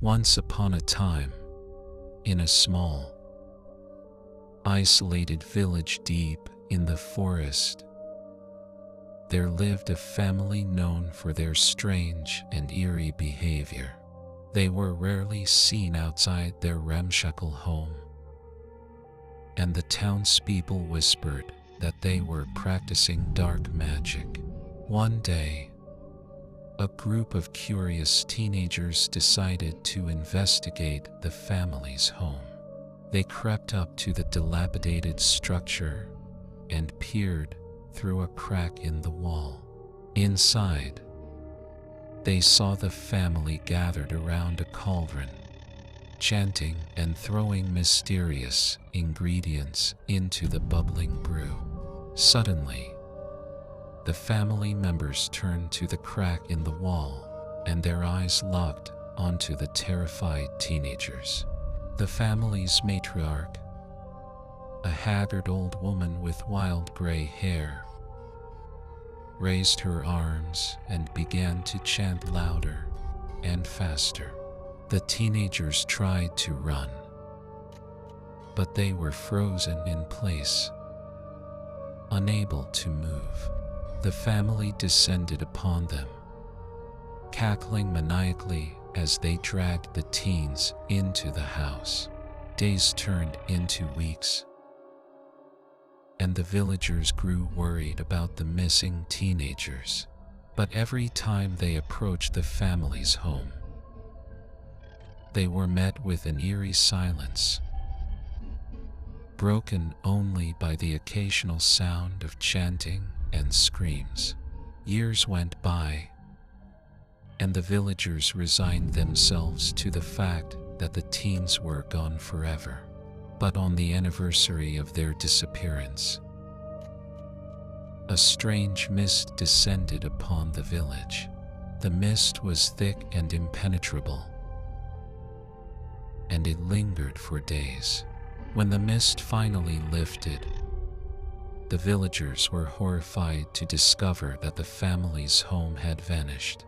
Once upon a time, in a small, isolated village deep in the forest, there lived a family known for their strange and eerie behavior. They were rarely seen outside their ramshackle home, and the townspeople whispered that they were practicing dark magic. One day, a group of curious teenagers decided to investigate the family's home. They crept up to the dilapidated structure and peered through a crack in the wall. Inside, they saw the family gathered around a cauldron, chanting and throwing mysterious ingredients into the bubbling brew. Suddenly, the family members turned to the crack in the wall, and their eyes locked onto the terrified teenagers. The family's matriarch, a haggard old woman with wild gray hair, raised her arms and began to chant louder and faster. The teenagers tried to run, but they were frozen in place, unable to move. The family descended upon them, cackling maniacally as they dragged the teens into the house. Days turned into weeks, and the villagers grew worried about the missing teenagers. But every time they approached the family's home, they were met with an eerie silence, broken only by the occasional sound of chanting and screams. Years went by, and the villagers resigned themselves to the fact that the teens were gone forever. But on the anniversary of their disappearance, a strange mist descended upon the village. The mist was thick and impenetrable, and it lingered for days. When the mist finally lifted, the villagers were horrified to discover that the family's home had vanished,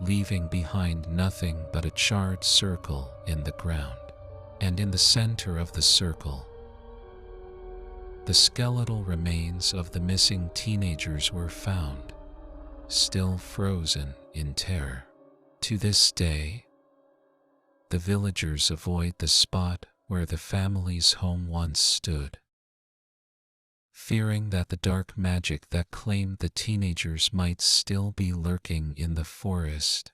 leaving behind nothing but a charred circle in the ground. And in the center of the circle, the skeletal remains of the missing teenagers were found, still frozen in terror. To this day, the villagers avoid the spot where the family's home once stood, fearing that the dark magic that claimed the teenagers might still be lurking in the forest,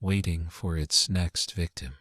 waiting for its next victim.